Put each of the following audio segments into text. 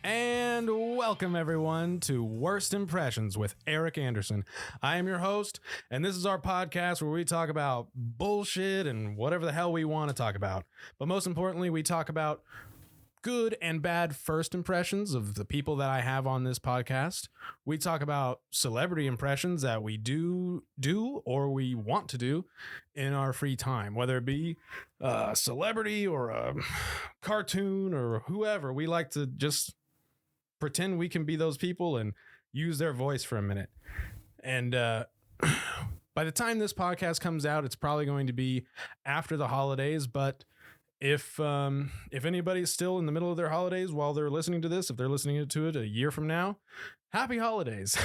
And welcome everyone to Worst Impressions with Eric Anderson. I am your host, and this is our podcast where we talk about bullshit and whatever the hell we want to talk about. But most importantly, we talk about good and bad first impressions of the people that I have on this podcast. We talk about celebrity impressions that we do or we want to do in our free time, whether it be a celebrity or a cartoon or whoever. We like to just pretend we can be those people and use their voice for a minute. And by the time this podcast comes out, it's probably going to be after the holidays, but if anybody's still in the middle of their holidays while they're listening to this, if they're listening to it a year from now, happy holidays.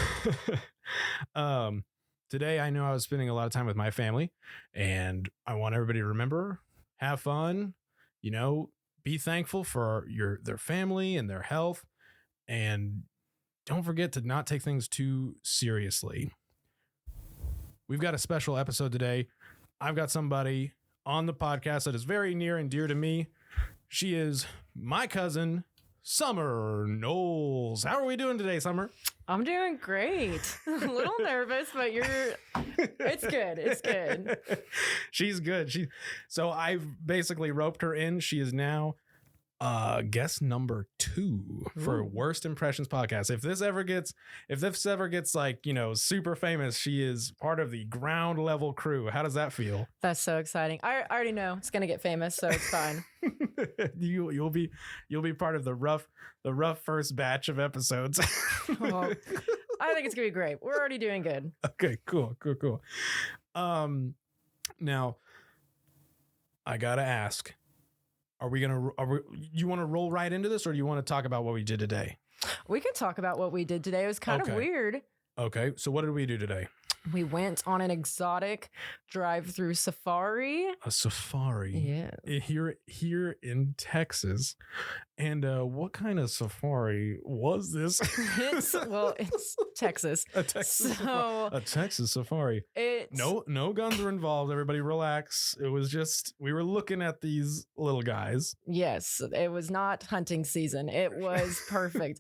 Today, I know I was spending a lot of time with my family, and I want everybody to remember, have fun, be thankful for their family and their health, and don't forget to not take things too seriously. We've got a special episode today. I've got somebody on the podcast that is very near and dear to me. She is my cousin, Summer Knowles. How are we doing today, Summer? I'm doing great. A little nervous, but it's good. It's good. She's good. So I've basically roped her in. She is now guest number 2 for Worst Impressions podcast. If this ever gets like, super famous, she is part of the ground level crew. How does that feel? That's so exciting. I already know it's gonna get famous, so it's fine. You'll be part of the rough first batch of episodes. Well, I think it's gonna be great. We're already doing good. Okay, cool. Now I gotta ask, you want to roll right into this, or do you want to talk about what we did today? We can talk about what we did today. It was kind of weird. Okay. So what did we do today? We went on an exotic drive-through safari. A safari? Yeah. Here in Texas. And what kind of safari was this? It's Texas. A Texas safari. No guns were involved. Everybody relax. It was just, we were looking at these little guys. Yes, it was not hunting season. It was perfect.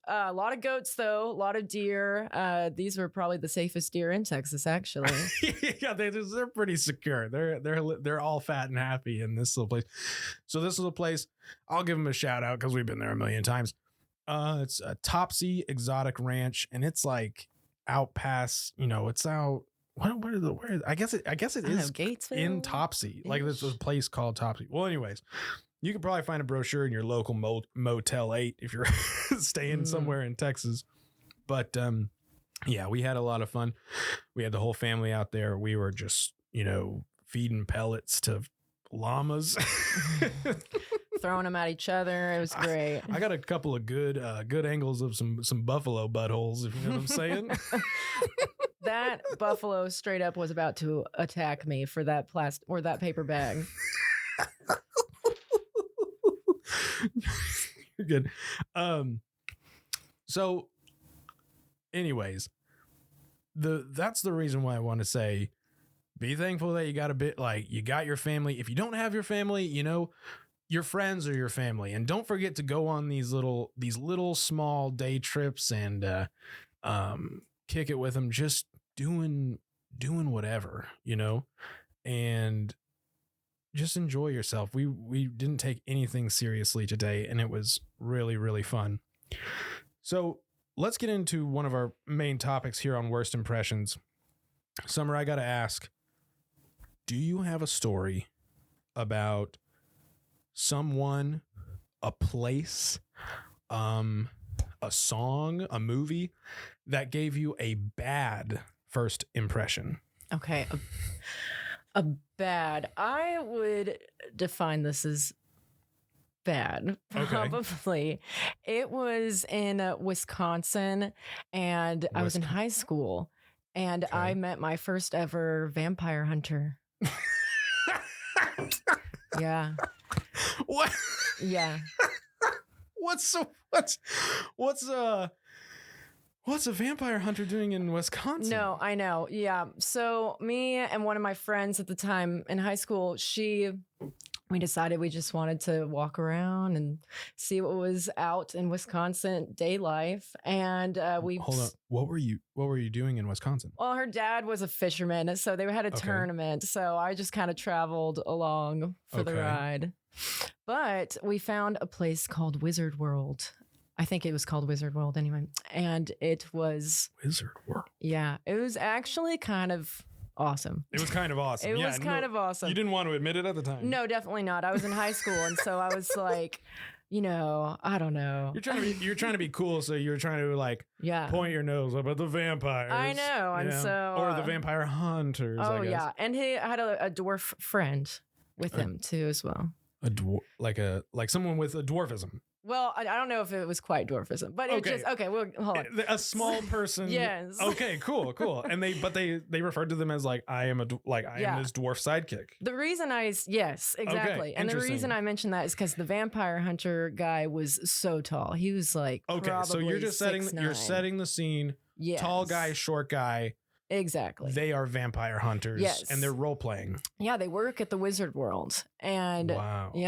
A lot of goats, though. A lot of deer. These were probably the safest deer in Texas, actually. Yeah, they're pretty secure. They're all fat and happy in this little place. So this is a place, I'll give them a shout out because we've been there a million times. It's a Topsy Exotic Ranch, and it's like out past, it's out. Where I guess it is Gatesville? In Topsy. Like there's a place called Topsy. Well, anyways, you can probably find a brochure in your local Motel 8 if you're staying somewhere in Texas. But yeah, we had a lot of fun. We had the whole family out there. We were just, feeding pellets to llamas. Throwing them at each other. It was great. I got a couple of good angles of some buffalo buttholes, if you know what I'm saying. That buffalo straight up was about to attack me for that that paper bag. You're good. So anyways, that's the reason why I want to say, be thankful that you got you got your family. If you don't have your family, your friends are your family, and don't forget to go on these little small day trips and kick it with them, just doing whatever, and just enjoy yourself. We didn't take anything seriously today, and it was really, really fun. So let's get into one of our main topics here on Worst Impressions. Summer, I got to ask, do you have a story about someone, a place, a song, a movie that gave you a bad first impression? Okay. A bad. I would define this as bad, probably. It was in Wisconsin, and I was in high school, and I met my first ever vampire hunter. Yeah. What? Yeah. What's a vampire hunter doing in Wisconsin? No, I know. Yeah. So me and one of my friends at the time in high school, she we decided we just wanted to walk around and see what was out in Wisconsin day life. And we hold on. What were you doing in Wisconsin? Well, her dad was a fisherman, so they had a tournament. So I just kind of traveled along for the ride. But we found a place called Wizard World. I think it was called Wizard World anyway. And it was Wizard World. Yeah, it was actually kind of awesome. It was kind of awesome. It was kind of awesome. You didn't want to admit it at the time. No, definitely not. I was in high school, and so I was like, I don't know. You're trying to be cool, so you're trying to like point your nose up at the vampires. I know, and so or the vampire hunters. Oh I guess. yeah, and he had a dwarf friend with him too as well. A dwarf, like someone with a dwarfism. Well, I don't know if it was quite dwarfism, but it just well, hold on. A small person. Yes. Okay. Cool. And they referred to them as like I am his dwarf sidekick. The reason exactly, and the reason I mentioned that is because the vampire hunter guy was so tall. He was like so you're just setting the scene. Yes. Tall guy, short guy. Exactly. They are vampire hunters. Yes. And they're role playing. Yeah, they work at the Wizard World. And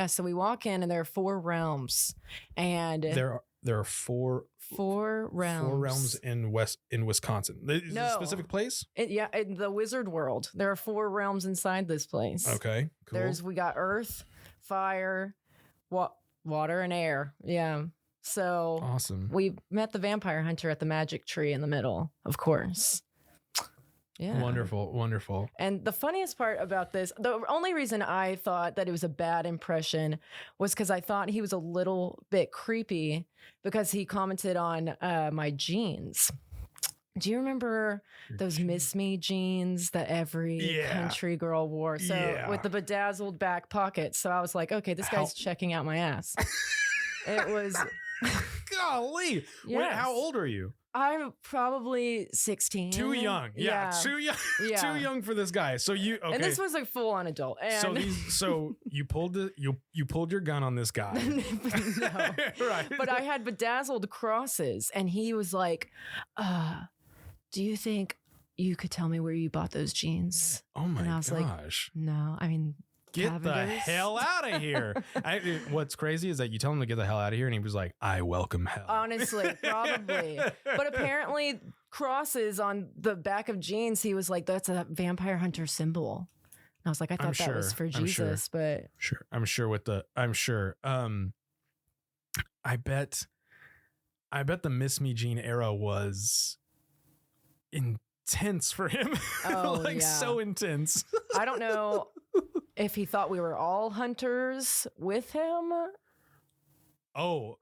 so we walk in and there are 4 realms. And there are 4 realms. 4 realms in Wisconsin. Is it a specific place? In the Wizard World. There are 4 realms inside this place. Okay. Cool. We got earth, fire, water, and air. Yeah. So awesome. We met the vampire hunter at the magic tree in the middle, of course. Yeah. Wonderful. And the funniest part about this, the only reason I thought that it was a bad impression was because I thought he was a little bit creepy because he commented on my jeans. Do you remember those Miss Me jeans that every country girl wore? So with the bedazzled back pockets. So I was like, okay, this guy's checking out my ass. It was... Golly. Yes. Wait, how old are you? I'm probably 16. Too young. Yeah. Too young. Yeah. Too young for this guy. So and this was a full-on adult. And so you pulled your gun on this guy. No. Right. But I had bedazzled crosses, and he was like, do you think you could tell me where you bought those jeans? Oh my gosh. And I was like, no, I mean, get the hell out of here. What's crazy is that you tell him to get the hell out of here, and he was like, I welcome hell. Honestly, probably. But apparently crosses on the back of jeans, he was like, that's a vampire hunter symbol. And I was like, I thought that was for Jesus, but sure. I'm sure. I bet the Miss Me Jean era was intense for him. Oh, so intense. I don't know if he thought we were all hunters with him. Oh.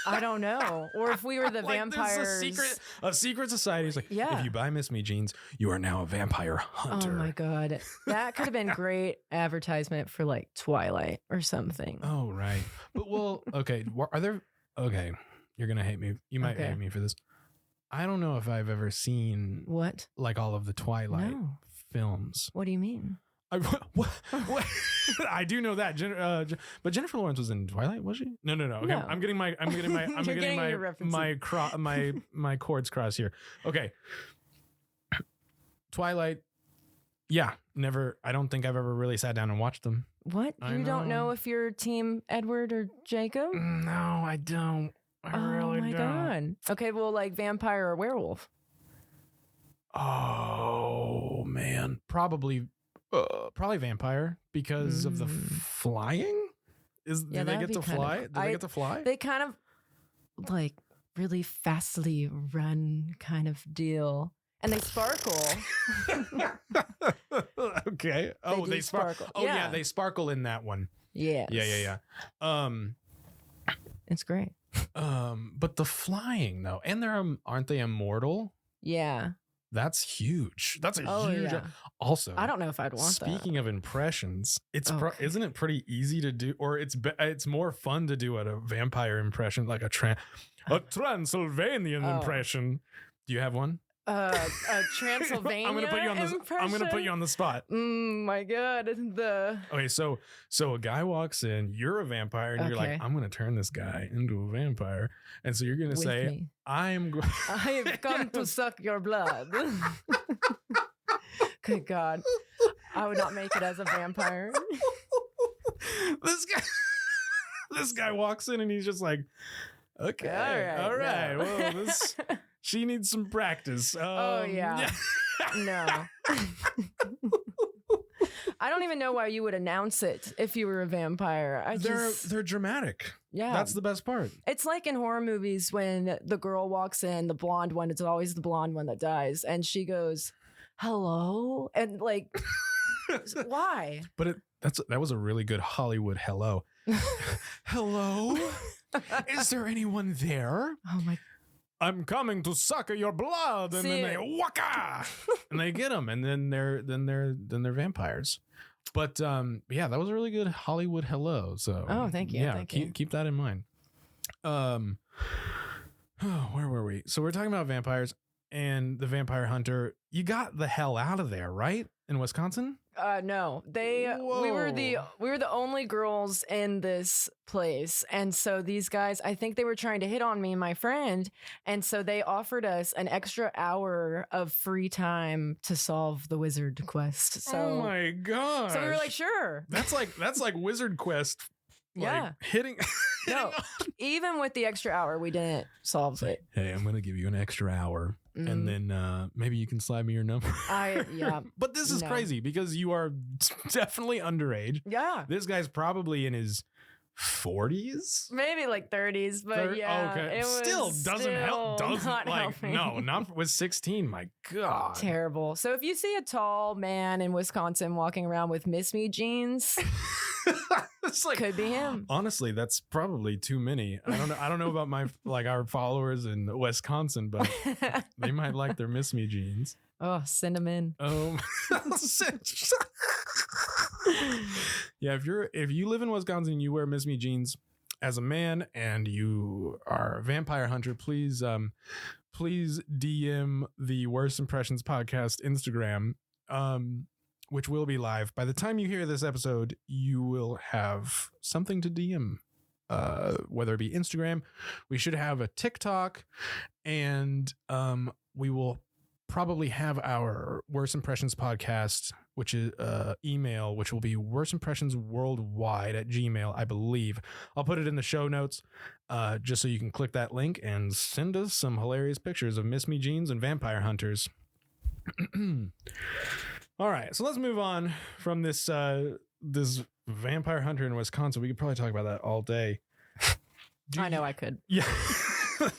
I don't know. Or if we were the vampires. A secret society. It's like, if you buy Miss Me jeans, you are now a vampire hunter. Oh my God. That could have been great advertisement for like Twilight or something. Oh, right. But okay. Okay. You're going to hate me. You might hate me for this. I don't know if I've ever seen what? Like all of the Twilight films. What do you mean? What? I do know that, but Jennifer Lawrence was in Twilight, was she? No. Okay, no. I'm getting my my chords crossed here. Okay, Twilight. Yeah, never. I don't think I've ever really sat down and watched them. What? You don't know if you're Team Edward or Jacob? No, I don't. I really don't. Oh my God. Okay, well, like vampire or werewolf? Oh man, probably vampire because of the flying. Do they get to fly? Do they get to fly? They kind of like really fastly run kind of deal. And they sparkle. Okay. Oh, they sparkle. Oh yeah, they sparkle in that one. Yes. Yeah. It's great. But the flying though, and aren't they immortal? Yeah. That's huge. That's a huge. Yeah. Also, I don't know if I'd want that. Speaking of impressions, isn't it pretty easy to do, or it's more fun to do at a vampire impression, like a Transylvanian impression. Do you have one? A Transylvania. I'm gonna put you on the spot. My God. Okay, so a guy walks in, you're a vampire, and you're like, I'm gonna turn this guy into a vampire. And so you're gonna say, I have come to suck your blood. Good God. I would not make it as a vampire. This guy walks in and he's just like, okay, all right. No. Well, she needs some practice. Oh yeah. No. I don't even know why you would announce it if you were a vampire. They're dramatic. Yeah. That's the best part. It's like in horror movies when the girl walks in, the blonde one, it's always the blonde one that dies, and she goes, hello? And like, why? But that was a really good Hollywood hello. Hello? Is there anyone there? Oh my. I'm coming to suck your blood, and then they waka, and they get them, and then they're vampires. But yeah, that was a really good Hollywood hello. So thank you. Yeah, keep that in mind. Where were we? So we're talking about vampires and the vampire hunter. You got the hell out of there, right? In Wisconsin? No, we were the only girls in this place. And so these guys, I think they were trying to hit on me and my friend. And so they offered us an extra hour of free time to solve the wizard quest. So, oh my god. So we were like, sure. That's like Wizard Quest. Like yeah. Hitting no, even with the extra hour, we didn't solve it. Hey, I'm going to give you an extra hour. And then maybe you can slide me your number. Yeah. But this is crazy because you are definitely underage. Yeah. This guy's probably in his 40s, maybe like 30s, but yeah. Okay. It still doesn't help. Doesn't not like helping. No, not with 16. My God. Terrible. So if you see a tall man in Wisconsin walking around with Miss Me jeans, it's like, could be him. Honestly, that's probably too many. I don't know about my our followers in Wisconsin, but they might like their Miss Me jeans. Oh, send them in. Yeah, if you live in Wisconsin and you wear Miss Me jeans as a man and you are a vampire hunter, please DM the Worst Impressions Podcast Instagram, which will be live. By the time you hear this episode, you will have something to DM, whether it be Instagram. We should have a TikTok, and we will probably have our Worst Impressions Podcast, which is email, which will be worstimpressionsworldwide@gmail.com, I believe. I'll put it in the show notes, just so you can click that link and send us some hilarious pictures of Miss Me jeans and vampire hunters. All right, so let's move on from this this vampire hunter in Wisconsin. We could probably talk about that all day. I know I could. Yeah.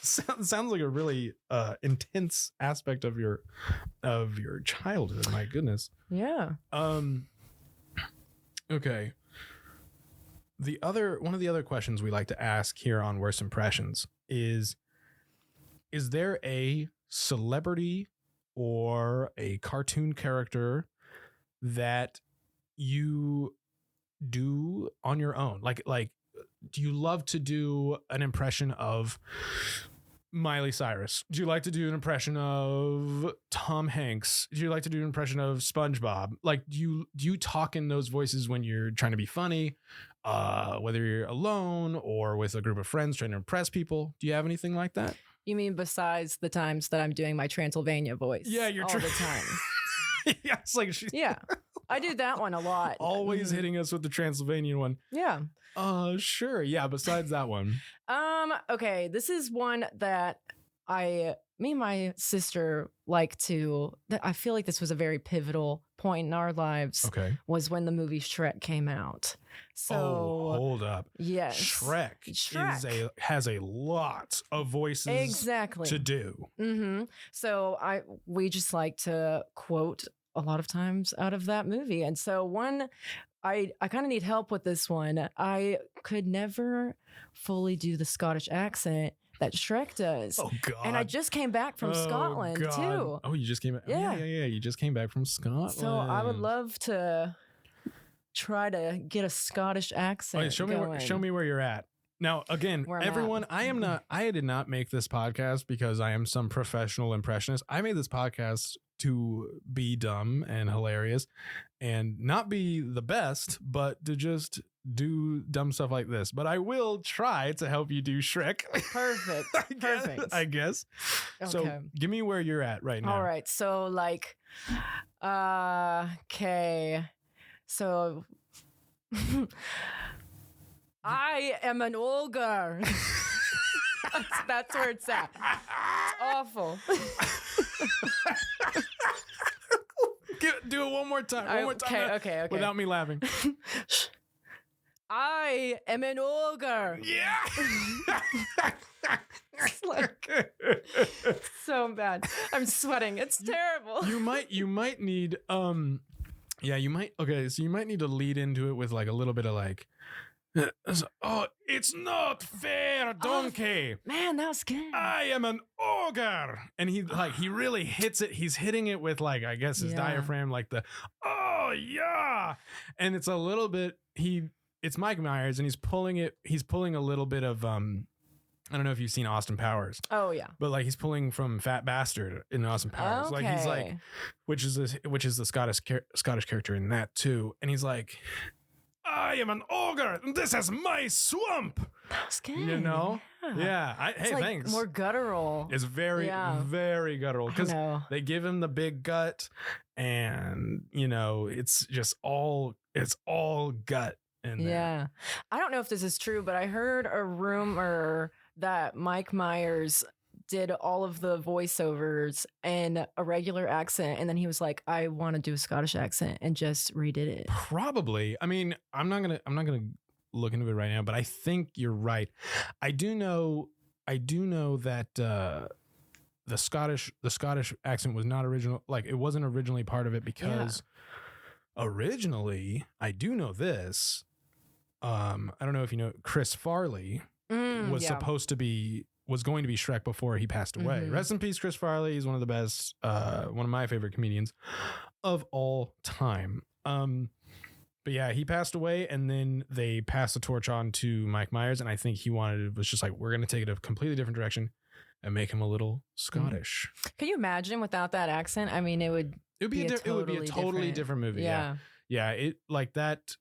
Sounds like a really intense aspect of your childhood. My goodness. Yeah. Okay. One of the other questions we like to ask here on Worst Impressions is there a celebrity or a cartoon character that you do on your own? Like do you love to do an impression of Miley Cyrus? Do you like to do an impression of Tom Hanks? Do you like to do an impression of SpongeBob? Like, do you talk in those voices when you're trying to be funny, whether you're alone or with a group of friends trying to impress people? Do you have anything like that? You mean besides the times that I'm doing my Transylvania voice? Yeah, you're all the time. Yeah, it's like yeah, I do that one a lot. Always hitting us with the Transylvanian one. Yeah. Sure. Yeah. Besides that one. Okay. This is one that me and my sister like to, I feel like this was a very pivotal point in our lives. Okay. Was when the movie Shrek came out. So hold up. Yes. Shrek has a lot of voices exactly to do. Mm-hmm. So we just like to quote a lot of times out of that movie. And so I kind of need help with this one. I could never fully do the Scottish accent that Shrek does. Oh, God. And I just came back from Scotland, too. Oh, you just came back? Yeah. Yeah. You just came back from Scotland. So I would love to try to get a Scottish accent show me where you're at. Now, again, everyone, I did not make this podcast because I am some professional impressionist. I made this podcast to be dumb and hilarious and not be the best, but to just do dumb stuff like this. But I will try to help you do Shrek. Perfect. I guess. Okay. So give me where you're at right now. All right. So okay. So I am an ogre. That's where it's at. It's awful. Do it one more time. One more time. Okay. Without me laughing. I am an ogre. Yeah. It's like so bad. I'm sweating. It's terrible. You might need yeah, you might so you might need to lead into it with like a little bit of like oh, it's not fair, donkey. Man, that was good. I am an ogre. And he really hits it. He's hitting it with like, I guess his diaphragm, like the, oh yeah. And it's a little bit, it's Mike Myers and he's pulling a little bit of, I don't know if you've seen Austin Powers. Oh yeah. But like he's pulling from Fat Bastard in Austin Powers. Okay. Like he's like, which is the Scottish character in that too. And he's like, I am an ogre, and this is my swamp. That's good. You know? Yeah. It's like thanks. more guttural. It's very, very guttural because they give him the big gut, and you know, it's all gut in there. Yeah. I don't know if this is true, but I heard a rumor that Mike Myers did all of the voiceovers in a regular accent, and then he was like, I want to do a Scottish accent, and just redid it. Probably. I mean, I'm not gonna look into it right now, but I think you're right. I do know that the Scottish accent was not original, like it wasn't originally part of it because originally, I do know this. I don't know if you know, Chris Farley was going to be Shrek before he passed away. Mm-hmm. Rest in peace, Chris Farley. He's one of the best, one of my favorite comedians of all time. But yeah, he passed away, and then they passed the torch on to Mike Myers, and I think he was just like, we're going to take it a completely different direction and make him a little Scottish. Can you imagine without that accent? I mean, it would be a totally different movie. Yeah, it like that.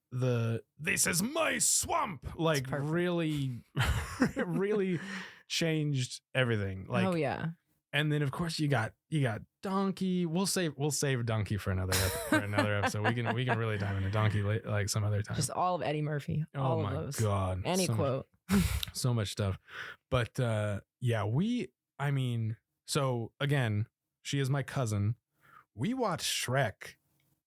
This is my swamp. Like really, really changed everything. Like, oh yeah. And then of course you got Donkey. We'll save Donkey for another episode. We can really dive into Donkey like some other time. Just all of Eddie Murphy. All oh of my those. god. Any quote. So much stuff. But I mean, so again, she is my cousin. We watched Shrek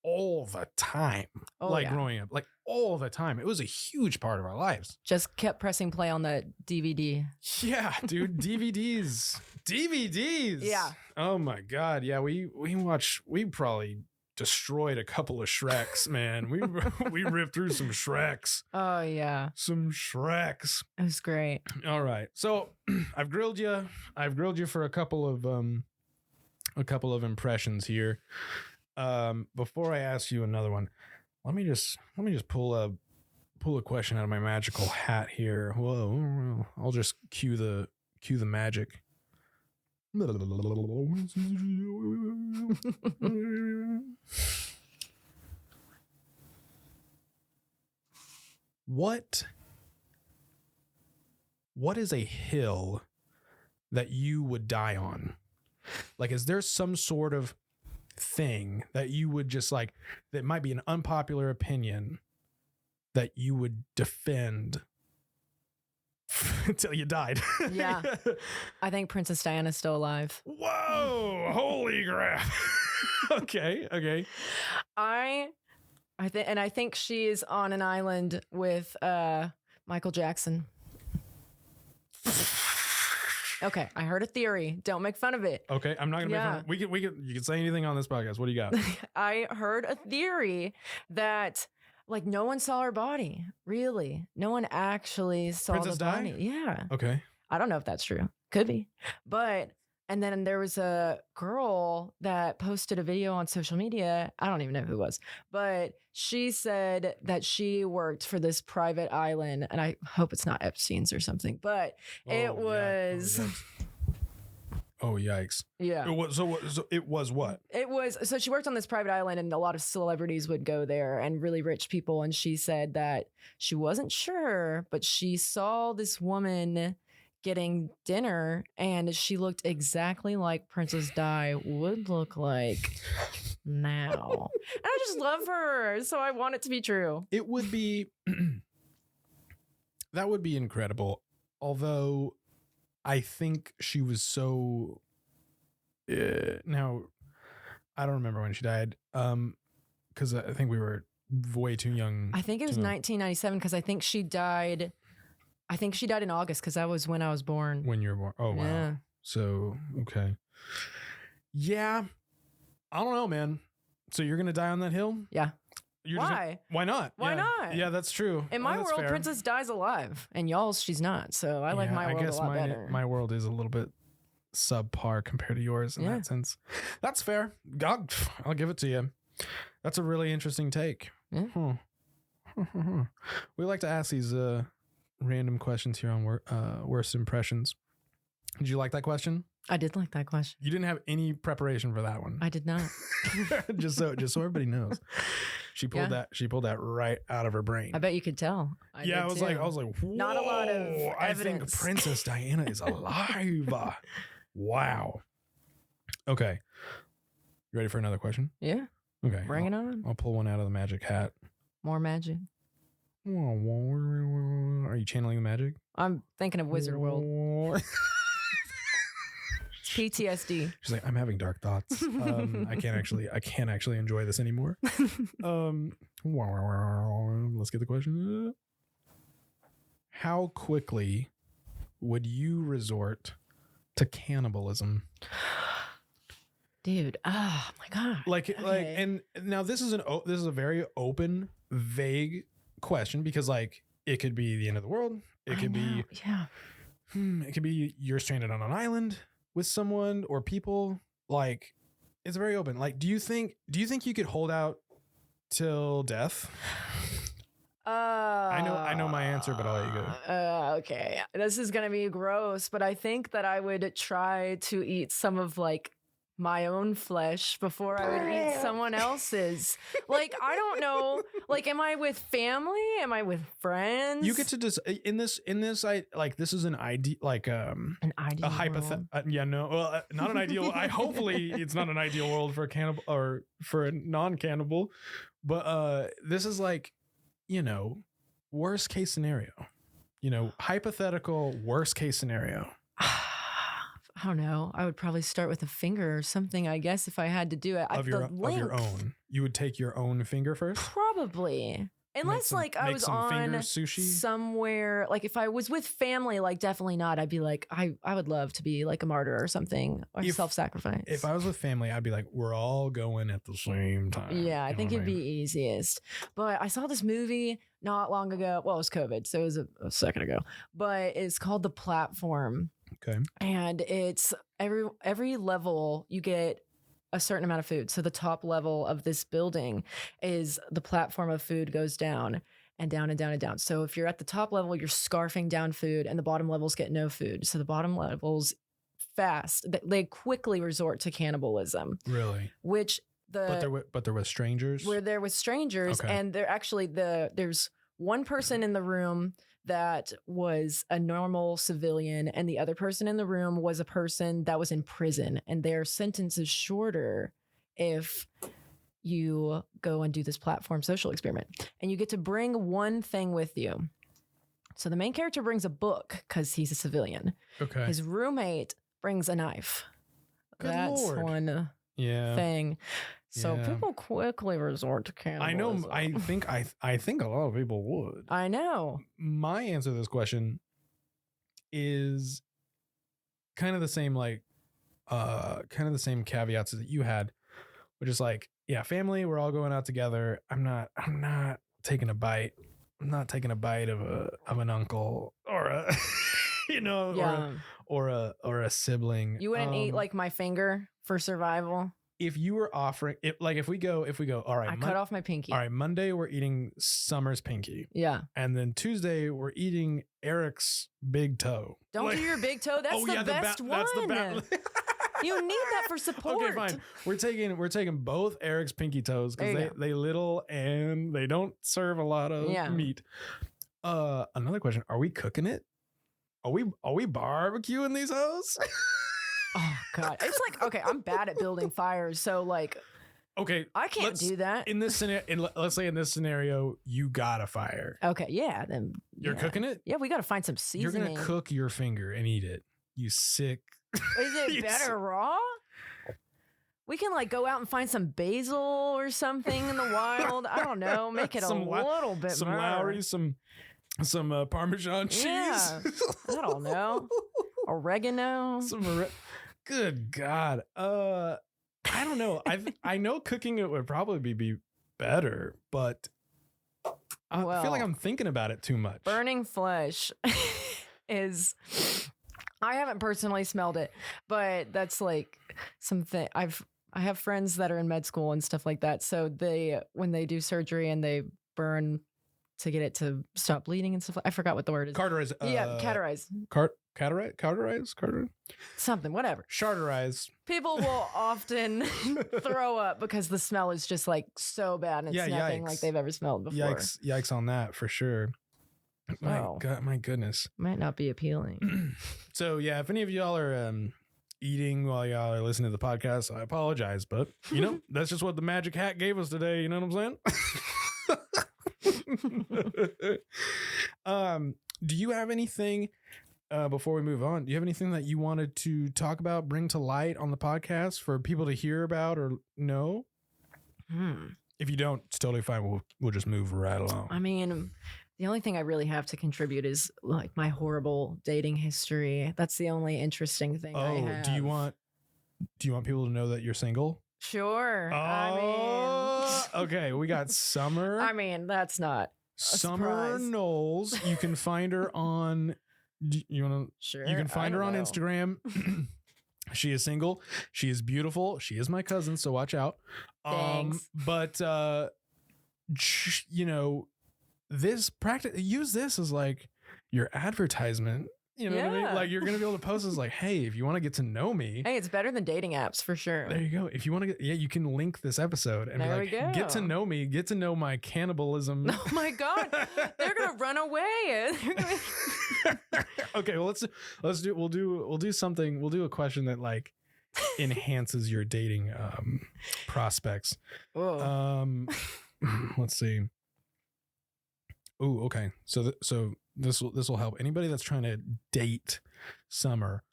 all the time. Growing up. Like all the time. It was a huge part of our lives. Just kept pressing play on the DVD. Yeah, dude. DVDs. Yeah. Oh my god. Yeah, we probably destroyed a couple of Shreks, man. We ripped through some Shreks. Oh yeah. Some Shreks. It was great. All right. So I've grilled you for a couple of impressions here. Before I ask you another one, let me just pull a question out of my magical hat here. Whoa, I'll just cue the magic. What is a hill that you would die on? Like, is there some sort of thing that you would just like, that might be an unpopular opinion that you would defend until you died? Yeah. I think Princess Diana's still alive. Whoa, holy crap. Okay. I think she is on an island with Michael Jackson. Okay, I heard a theory. Don't make fun of it. Okay, I'm not gonna make fun of it. You can say anything on this podcast. What do you got? I heard a theory that like no one saw her body. Really, no one actually saw Princess the body. Di? Yeah. Okay. I don't know if that's true. Could be, but. And then there was a girl that posted a video on social media. I don't even know who it was, but she said that she worked for this private island, and I hope it's not Epstein's or something, but it was. Oh, yikes. Yeah. It was, so it was what? It was, so she worked on this private island, and a lot of celebrities would go there and really rich people. And she said that she wasn't sure, but she saw this woman getting dinner, and she looked exactly like Princess Di would look like now. And I just love her, so I want it to be true. It would be That would be incredible. Although I think she was so now I don't remember when she died. Because I think we were way too young. I think it was 1997 because I think she died. I think she died in August because that was when I was born. When you were born. Oh wow. Yeah. So okay. Yeah. I don't know, man. So you're gonna die on that hill? Yeah. Why? Why not? Why not? Yeah, that's true. In my world, fair. Princess dies alive. In y'all's, she's not. So I like my world a lot better. My world is a little bit subpar compared to yours in that sense. That's fair. I'll give it to you. That's a really interesting take. Yeah. We like to ask these random questions here on worst impressions. Did you like that question? I did like that question. You didn't have any preparation for that one. I did not. just so everybody knows. She pulled that right out of her brain. I bet you could tell. I was like, whoa, not a lot of evidence. I think Princess Diana is alive. Wow. Okay. You ready for another question? Yeah. Okay. Bring it on. I'll pull one out of the magic hat. More magic. Are you channeling the magic? I'm thinking of Wizard World. PTSD. She's like, I'm having dark thoughts. I can't actually enjoy this anymore. Let's get the question. How quickly would you resort to cannibalism? Dude, oh my god. And now this is a very open, vague question because like it could be the end of the world. It could be you're stranded on an island with someone or people. Like it's very open. Like, do you think you could hold out till death? I know my answer, but I'll let you go. Okay. This is gonna be gross, but I think that I would try to eat some of like my own flesh before I would eat someone else's. Like, I don't know. Like, am I with family? Am I with friends? You get to just in this. I like this is an idea, like an ideal, a hypothetical. Not an ideal. Hopefully it's not an ideal world for a cannibal or for a non-cannibal, but this is like, worst case scenario. Hypothetical worst case scenario. I don't know. I would probably start with a finger or something, I guess, if I had to do it. Of your own. You would take your own finger first? Probably. Unless I was on sushi somewhere, like if I was with family, like definitely not. I'd be like, I would love to be like a martyr or something, or self-sacrifice. If I was with family, I'd be like, we're all going at the same time. Yeah, I think it'd be easiest. But I saw this movie not long ago. Well, it was COVID, so it was a second ago. But it's called The Platform. Okay. And it's every level you get a certain amount of food. So the top level of this building is the platform of food goes down and down and down and down. So if you're at the top level, you're scarfing down food, and the bottom levels get no food. So the bottom levels they quickly resort to cannibalism. Really? But there were strangers? Where there was strangers, okay. And they're actually there's one person in the room that was a normal civilian, and the other person in the room was a person that was in prison, and their sentence is shorter if you go and do this platform social experiment. And you get to bring one thing with you. So the main character brings a book because he's a civilian. Okay. His roommate brings a knife. Good That's Lord. one thing. So people quickly resort to cannibalism. I know. I think a lot of people would. I know. My answer to this question is kind of the same, kind of the same caveats that you had, which is like, yeah, family, we're all going out together. I'm not taking a bite. I'm not taking a bite of an uncle or a or a sibling. You wouldn't eat like my finger for survival. If you were offering it, like if we go, all right, I cut off my pinky. All right, Monday we're eating Summer's pinky. Yeah. And then Tuesday we're eating Eric's big toe. Don't do your big toe. That's the best one. That's the you need that for support. Okay, fine. We're taking both Eric's pinky toes because they little and they don't serve a lot of meat. Another question: are we cooking it? Are we barbecuing these hoes? Oh God. It's like, okay, I'm bad at building fires. So like, okay, I can't do that. In this scenario, let's say in this scenario, you got a fire. Okay. Yeah. Then You're cooking it? Yeah, we got to find some seasoning. You're going to cook your finger and eat it. You sick. Is it better raw? We can like go out and find some basil or something in the wild. I don't know. Make it little bit some more. Lowry, some Parmesan cheese. Yeah. I don't know. Oregano. Good God. I don't know. I know cooking it would probably be better, but I feel like I'm thinking about it too much. Burning flesh is. I haven't personally smelled it, but that's like something I have friends that are in med school and stuff like that. So when they do surgery and they burn to get it to stop bleeding and stuff. I forgot what the word is. Cauterize. Cauterize. Cauterize? Something, whatever. Charterize. People will often throw up because the smell is just like so bad and it's nothing like they've ever smelled before. Yikes on that for sure. My goodness. Might not be appealing. So yeah, if any of y'all are eating while y'all are listening to the podcast, I apologize, but that's just what the magic hat gave us today. You know what I'm saying? Do you have anything before we move on? Do you have anything that you wanted to talk about, bring to light on the podcast for people to hear about or know? If you don't, it's totally fine. We'll just move right along. I mean, the only thing I really have to contribute is like my horrible dating history. That's the only interesting thing I have. Do you want people to know that you're single? Sure. Okay, we got Summer. I mean, that's not Summer Knowles. You can find her on. You want to? Sure. You can find her on Instagram. She is single. She is beautiful. She is my cousin, so watch out. Thanks. But use this as like your advertisement. You know what I mean? Like you're gonna be able to post as like, hey, if you want to get to know me, hey, it's better than dating apps for sure. There you go. If you want to you can link this episode and there be like, get to know me, get to know my cannibalism. Oh my God, they're gonna run away. Okay, well we'll do something. We'll do a question that like enhances your dating prospects. Let's see. Oh, okay. So this will help anybody that's trying to date Summer.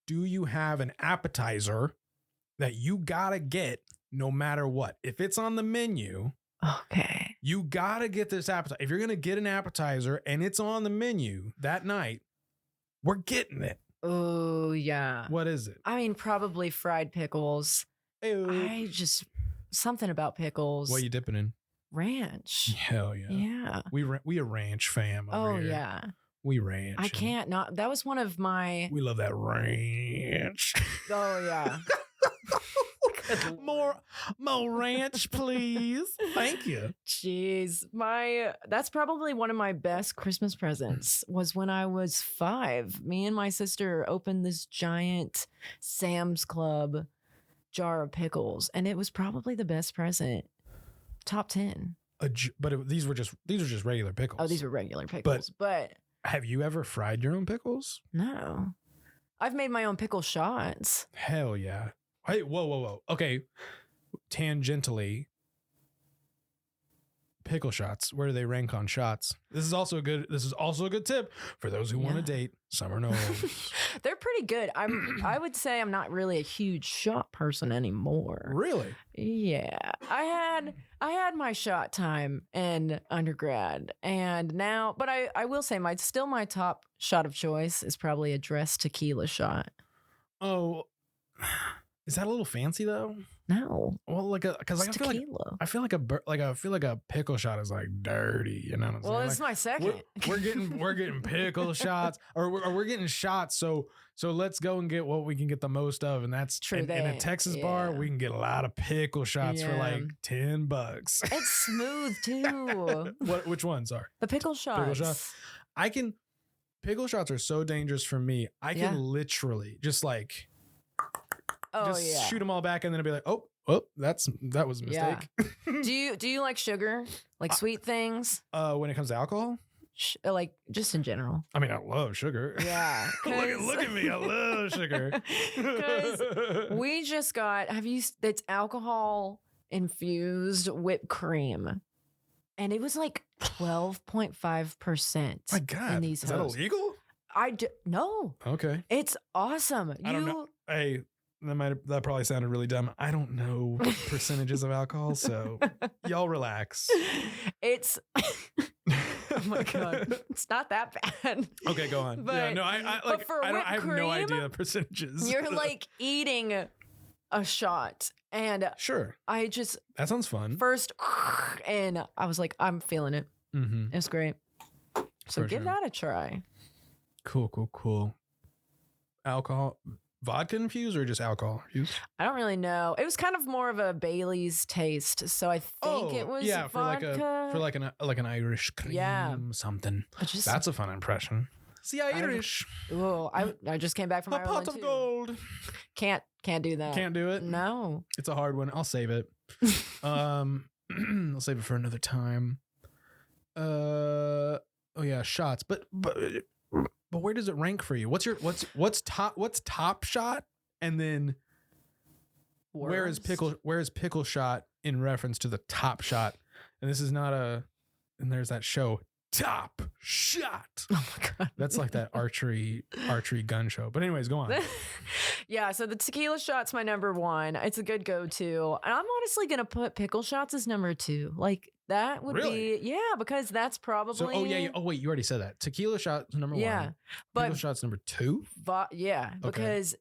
Do you have an appetizer that you gotta get no matter what? If it's on the menu, okay, you gotta get this appetizer. If you're gonna get an appetizer and it's on the menu that night, we're getting it. Oh yeah. What is it? I mean, probably fried pickles. Ew. Something about pickles. What are you dipping in? Ranch. Hell yeah. Yeah. We a ranch fam over here. Yeah. We ranch. I can't not. That was one of my. We love that ranch. Oh yeah. More ranch, please. Thank you. Jeez, that's probably one of my best Christmas presents was when I was 5. Me and my sister opened this giant Sam's Club jar of pickles, and it was probably the best present. Top 10. But these were just regular pickles. Oh, these were regular pickles. But have you ever fried your own pickles? No. I've made my own pickle shots. Hell yeah. Hey, whoa. Okay. Tangentially, pickle shots. Where do they rank on shots? This is also a good tip for those who want to date Summer Knowles. They're pretty good. I would say I'm not really a huge shot person anymore. Really? Yeah. I had my shot time in undergrad and now, but I will say my top shot of choice is probably a dressed tequila shot. Oh, is that a little fancy though? No. Well, because I feel like a pickle shot is like dirty. You know what I'm saying? Well, it's my second. We're getting pickle shots, or we're getting shots. So let's go and get what we can get the most of, and that's true. In a Texas bar, we can get a lot of pickle shots for like $10. It's smooth too. Which ones are the pickle shots? Pickle shots are so dangerous for me. I can literally just like. Shoot them all back and then it'll be like, oh, that was a mistake. Yeah. Do you like sugar? Like sweet things? When it comes to alcohol? Like just in general. I mean, I love sugar. Yeah. look at me. I love sugar. Because we just got, it's alcohol infused whipped cream. and it was like 12.5%. My God, in these is that hosts. illegal? No. Okay. It's awesome. I don't know. Hey, that probably sounded really dumb. I don't know percentages of alcohol, so y'all relax. It's oh my God, it's not that bad. Okay, go on. But, yeah, no, I have no idea percentages. You're like eating a shot, and sure, I just that sounds fun. First, and I was like, I'm feeling it. Mm-hmm. It's great. So For give sure. that a try. Cool. Alcohol, vodka infused or just alcohol infused? I don't really know. It was kind of more of a Bailey's taste, so I think it was vodka. for like an Irish cream something. That's a fun impression. See, Irish. Oh, I just came back from a Ireland pot of too. gold. Can't do that. Can't do it. No, it's a hard one. I'll save it. I'll save it for another time. Oh yeah, shots. But where does it rank for you? What's top shot? And then where is pickle shot in reference to the top shot? And this is not and there's that show Top Shot. Oh my God. That's like that archery gun show. But anyways, go on. Yeah, so the tequila shot's my number one. It's a good go-to. And I'm honestly gonna put pickle shots as number two. Like that would be because that's probably wait, you already said that. Tequila shot's number one. But pickle shot's number two? Because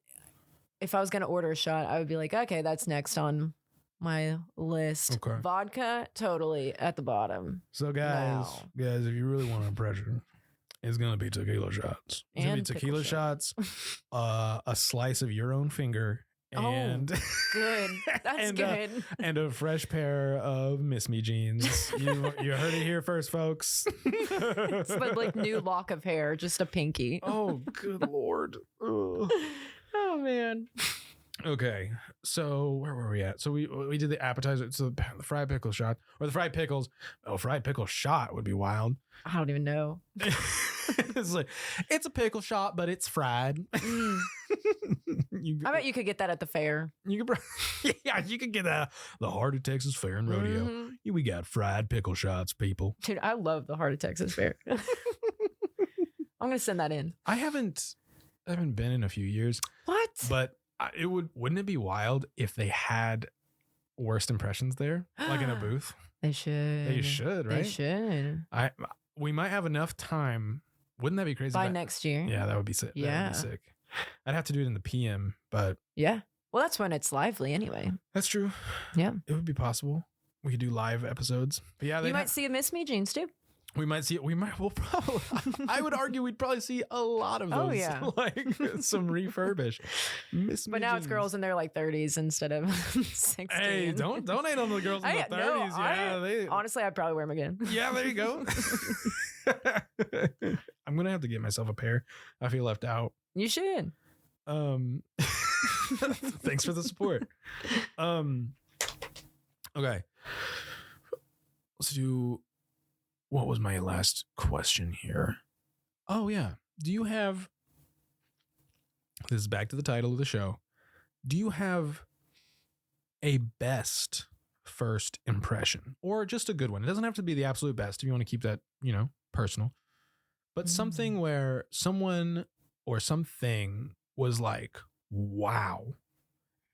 if I was gonna order a shot, I would be like, okay, that's next on my list. Okay. Vodka, totally at the bottom. So guys, if you really want a pressure, it's gonna be tequila shots. It's gonna be tequila shots, a slice of your own finger, and good. That's good. And a fresh pair of Miss Me jeans. You heard it here first, folks. It's like new lock of hair, just a pinky. Oh, good Lord. Ugh. Oh man. Okay, so where were we at? So we did the appetizer. So the fried pickle shot or the fried pickles. Oh, fried pickle shot would be wild. I don't even know. It's like it's a pickle shot, but it's fried. I bet you could get that at the fair. You could, you could get that the Heart of Texas Fair and Rodeo. Mm-hmm. We got fried pickle shots, people. Dude, I love the Heart of Texas Fair. I'm gonna send that in. I haven't been in a few years. What? But wouldn't it be wild if they had worst impressions there, like in a booth? They should, right? They should. We might have enough time. Wouldn't that be crazy? By next year? Yeah, that would be sick. Yeah. That would be sick. I'd have to do it in the PM, but yeah. Well, that's when it's lively anyway. That's true. Yeah. It would be possible. We could do live episodes. But yeah, you might see a Miss Me jeans too. We might see it. We'll probably, I would argue we'd probably see a lot of those. Oh, yeah. Like some refurbish. But now it's girls in their like 30s instead of 16. Hey, don't hate on the girls in the 30s. Honestly, I'd probably wear them again. Yeah, there you go. I'm going to have to get myself a pair. I feel left out. You should. Thanks for the support. Okay. Let's do... What was my last question here? Oh, yeah. Do you have... This is back to the title of the show. Do you have a best first impression? Or just a good one? It doesn't have to be the absolute best if you want to keep that, personal. But something where someone or something was like, wow,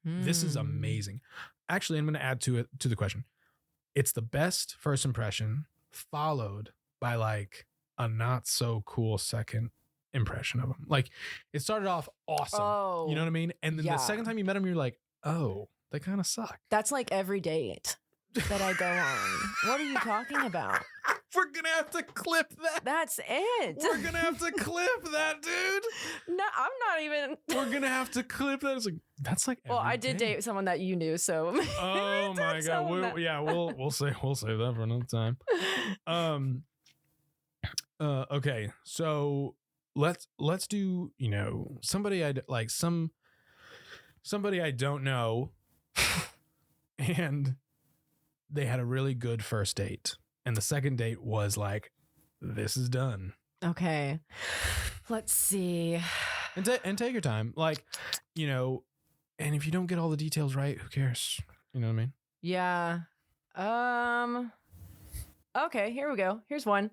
this is amazing. Actually, I'm going to add to the question. It's the best first impression followed by like a not so cool second impression of him. Like it started off awesome. Oh, you know what I mean? And then the second time you met him, you're like, oh, they kind of suck. That's like every date that I go on. What are you talking about? We're going to have to clip that. That's it. We're going to have to clip that, dude. No, I'm not even. We're going to have to clip that. It's like, that's like, well, I did date someone that you knew. So, oh my God. We'll save that for another time. Okay. So let's do, somebody somebody I don't know. And they had a really good first date. And the second date was like, this is done. Okay. Let's see. And take your time. Like, and if you don't get all the details right, who cares? You know what I mean? Yeah. Okay, here we go. Here's one.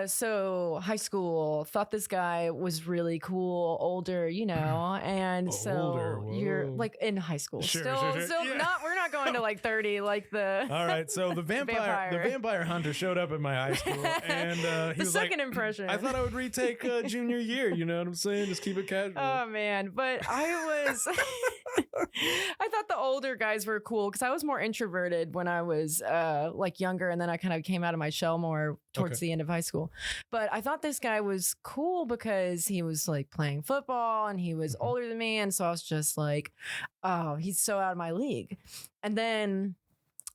So high school, thought this guy was really cool, older, and Older, so you're whoa. like in high school. Sure, Still, sure, sure. still Yeah. not. We're not going to like 30, like the. All right, so the vampire hunter showed up at my high school, and he the was second like, impression. I thought I would retake junior year. You know what I'm saying? Just keep it casual. Oh man, but I was. I thought the older guys were cool because I was more introverted when I was like younger, and then I kind of came out of my shell more towards the end of high school. But I thought this guy was cool because he was like playing football and he was older than me, and so I was just like, oh, he's so out of my league. And then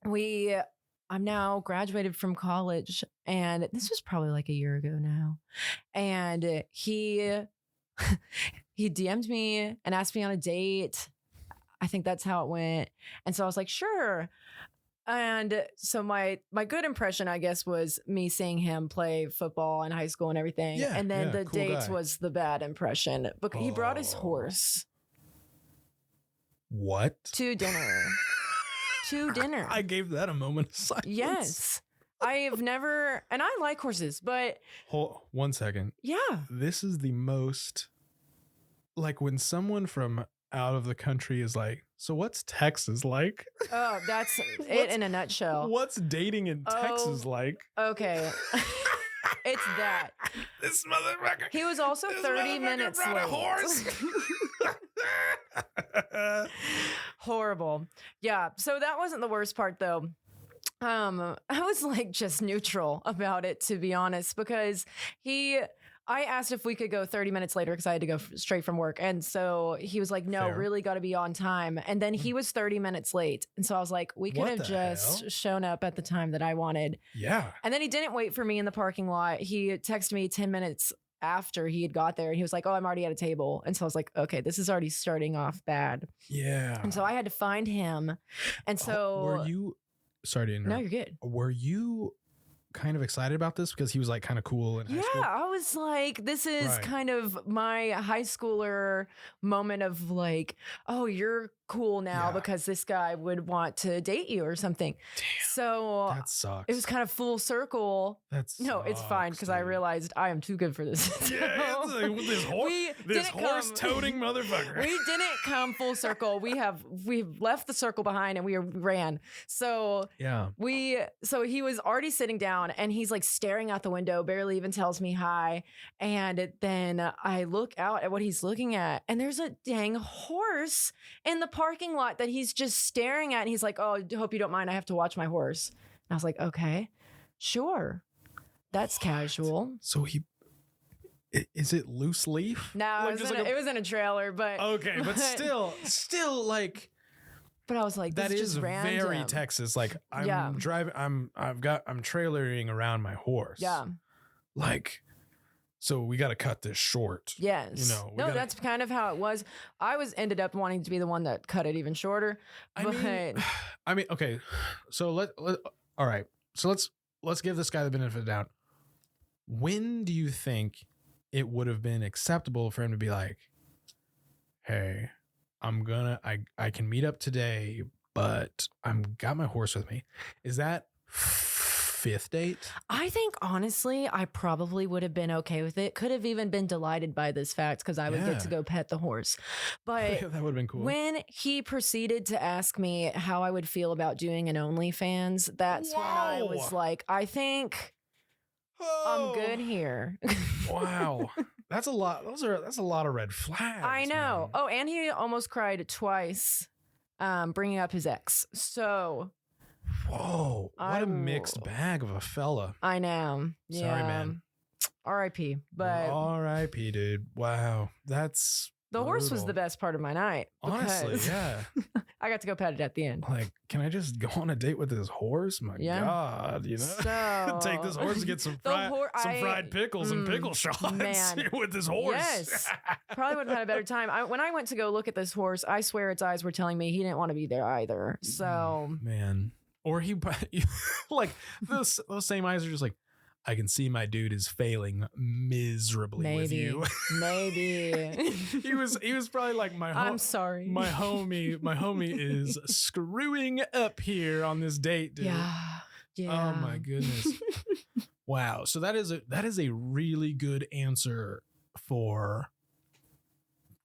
I'm now graduated from college, and this was probably like a year ago now, and he DM'd me and asked me on a date. I think that's how it went. And so I was like, sure. And so my good impression, I guess, was me seeing him play football in high school and everything. Yeah, and then the cool dates guy. was the bad impression. But he brought his horse What? to dinner. To dinner. I gave that a moment of silence. Yes. I have never, and I like horses, but Hold 1 second. yeah. This is the most, like when someone from out of the country is like, so what's Texas like? Oh, that's it in a nutshell. What's dating in Texas like? Okay. It's that. This motherfucker. He was also 30 minutes brought late. a horse. Horrible. Yeah. So that wasn't the worst part though. I was like just neutral about it, to be honest, because I asked if we could go 30 minutes later because I had to go straight from work. And so he was like, no, Fair. really got to be on time. And then he was 30 minutes late. And so I was like, we could What have the just hell? shown up at the time that I wanted. Yeah. And then he didn't wait for me in the parking lot. He texted me 10 minutes after he had got there and he was like, oh, I'm already at a table. And so I was like, okay, this is already starting off bad. Yeah. And so I had to find him. And so were you, sorry to interrupt. no, you're good. Were you kind of excited about this because he was like kind of cool in high school? Yeah, I was like, this is Right. kind of my high schooler moment of like, oh, you're cool now Yeah. because this guy would want to date you or something. Damn, So that sucks. it was kind of full circle. That's No, it's fine because I realized I am too good for this. Yeah, it's like, this didn't horse-toting motherfucker. We didn't come full circle. We've left the circle behind and we ran. So Yeah. so he was already sitting down and he's like staring out the window, barely even tells me hi. And then I look out at what he's looking at and there's a dang horse in the parking lot that he's just staring at. And he's like, oh, hope you don't mind. I have to watch my horse. And I was like, okay, sure. That's casual. So is it loose leaf? No, Like, it just was, like it was in a trailer, but Okay, but still like But I was like, this that is is just random. very Texas. Like I'm Yeah. driving, I'm trailering around my horse. Yeah. Like, so we got to cut this short. Yes. You know, we no, gotta- that's kind of how it was. I ended up wanting to be the one that cut it even shorter. I mean, okay. So all right. So let's give this guy the benefit of the doubt. When do you think it would have been acceptable for him to be like, hey, I can meet up today, but got my horse with me. Is that fifth date? I think honestly, I probably would have been okay with it. Could have even been delighted by this fact because I would get to Yeah. go pet the horse. But That would have been cool. when he proceeded to ask me how I would feel about doing an OnlyFans, that's when I was Whoa. like, I think I'm good here. Wow. That's a lot. That's a lot of red flags. I know. man. Oh, and he almost cried twice, bringing up his ex. So Whoa. What a mixed bag of a fella. I know. Sorry, Yeah. man. R.I.P. But R.I.P. dude. Wow. That's the horse was brutal. the best part of my night. Honestly, because yeah. I got to go pet it at the end. Like, can I just go on a date with this horse? My Yeah. God, you know? So Take this horse and get some the fried pickles and pickle shots man. with this horse. Yes. Probably would have had a better time. When I went to go look at this horse, I swear its eyes were telling me he didn't want to be there either. So Man. Or he like those same eyes are just like, I can see my dude is failing miserably with you. Maybe. he was probably like I'm sorry. my homie is screwing up here on this date, dude. Yeah. Yeah. Oh my goodness. Wow. So that is a really good answer for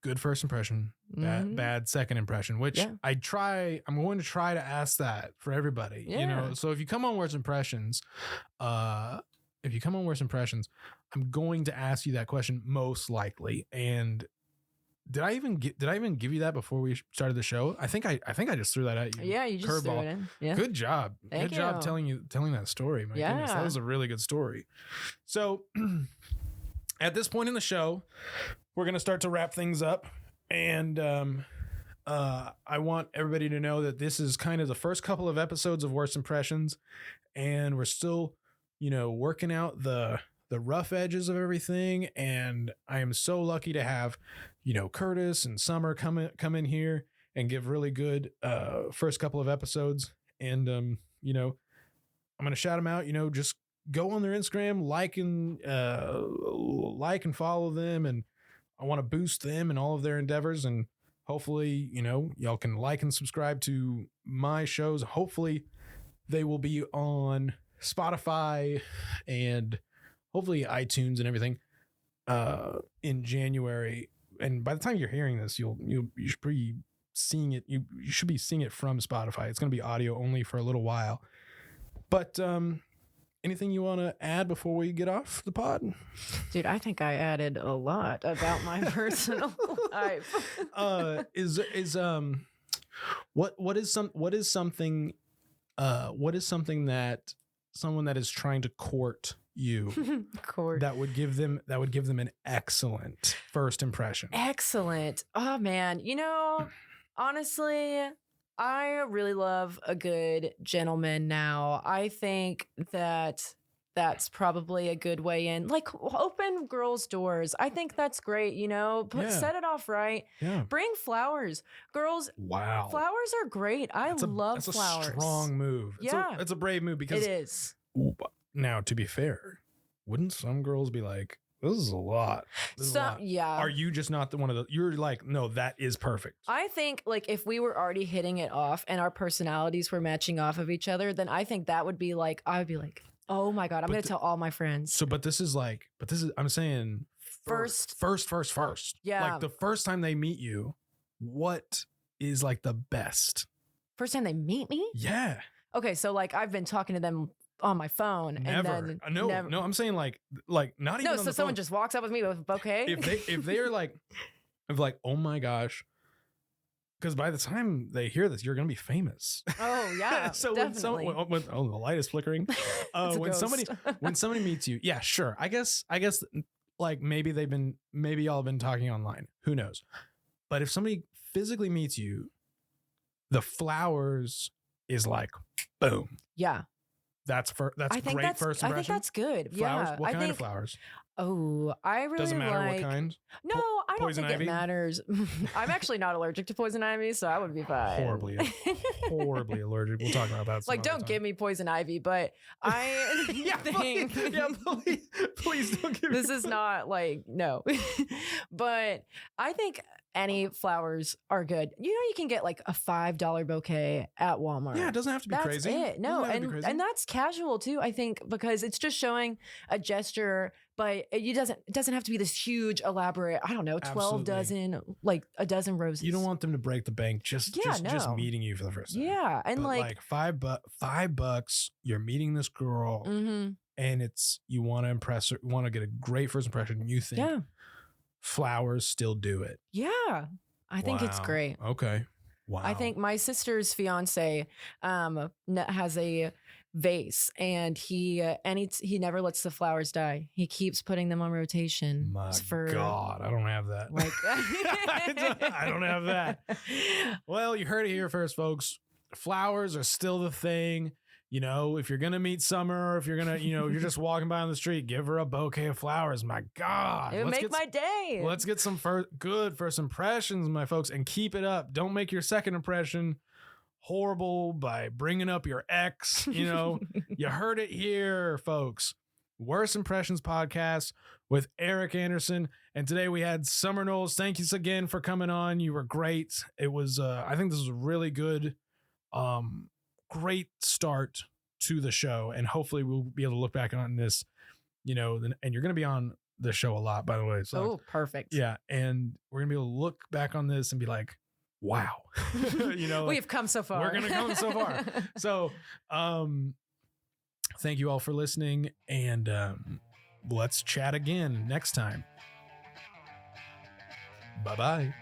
good first impression, bad second impression, which Yeah. I'm going to try to ask that for everybody, you know? Yeah. So if you come on worst impressions, I'm going to ask you that question most likely. And did I even give you that before we started the show? I think I just threw that at you. Yeah, you just threw Curveball. it in. Yeah. Good job. Thank Good job you. telling that story. My goodness, that Yeah. was a really good story. So at this point in the show, we're going to start to wrap things up. And I want everybody to know that this is kind of the first couple of episodes of Worst Impressions. And we're still, working out the rough edges of everything. And I am so lucky to have, Curtis and Summer come in here and give really good first couple of episodes. And, I'm going to shout them out, just go on their Instagram, like and follow them. And I want to boost them and all of their endeavors. And hopefully, y'all can like and subscribe to my shows. Hopefully they will be on Spotify and hopefully iTunes and everything in January. And by the time you're hearing this, you should be seeing it. You should be seeing it from Spotify. It's going to be audio only for a little while. But anything you want to add before we get off the pod? Dude, I think I added a lot about my personal life. What is something that someone that is trying to court you that would give them an excellent first impression? Excellent. Oh man, honestly, I really love a good gentleman now. I think that's probably a good way in. Like, open girls' doors. I think that's great, set it off right. Yeah. Bring flowers. Girls, wow. Flowers are great. I love flowers. That's a strong move. It's a brave move because it is. Now, to be fair, wouldn't some girls be like, this is a lot. Yeah. Are you just not the one of the, you're like, no, that is perfect. I think like if we were already hitting it off and our personalities were matching off of each other, then I think that would be like, I would be like, oh my God, I'm going to tell all my friends. So, I'm saying first. Yeah. Like the first time they meet you, what is like the best? First time they meet me? Yeah. Okay. So like I've been talking to them on my phone. Never. And then No, I'm saying like not even. No, so someone just walks up with me with a bouquet. If they're like, oh my gosh, because by the time they hear this, you're gonna be famous. Oh yeah. So definitely. when the light is flickering, when somebody meets you, yeah, sure. I guess like maybe y'all have been talking online. Who knows? But if somebody physically meets you, the flowers is like boom. Yeah. That's great first impression. I think that's good. Flowers? Yeah. What kind of flowers? Oh, I really doesn't matter like, what kind. No, I don't think ivy? It matters. I'm actually not allergic to poison ivy, so I would be fine. Horribly allergic. We'll talk about that. Like, don't give me poison ivy, but I think please don't give me. This is not like no, but I think any flowers are good. You can get like a $5 bouquet at Walmart. Yeah, it doesn't have to be that's crazy. It. No, and that's casual too. I think because it's just showing a gesture. But it doesn't have to be this huge, elaborate, I don't know, 12 dozen, like a dozen roses. You don't want them to break the bank just meeting you for the first time. Yeah. And but like $5, you're meeting this girl and you want to impress her, you want to get a great first impression. And you think flowers still do it. Yeah. I think it's great. Okay. Wow. I think my sister's fiance has a vase and he never lets the flowers die. He keeps putting them on rotation. My God, I don't have that. Like I don't have that. Well, you heard it here first, folks. Flowers are still the thing. If you're gonna meet Summer, or if you're gonna, you're just walking by on the street, give her a bouquet of flowers. My God, it would make my day. Let's get some good first impressions, my folks, and keep it up. Don't make your second impression horrible by bringing up your ex. You heard it here, folks. Worst Impressions Podcast with Eric Anderson, and today we had Summer Knowles. Thank you again for coming on. You were great. It was I think this was a really good great start to the show, and hopefully we'll be able to look back on this, and you're going to be on the show a lot, by the way. So, oh, perfect. Yeah. And we're going to be able to look back on this and be like, wow, we've come so far. We're going to come so far. So, thank you all for listening, and let's chat again next time. Bye-bye.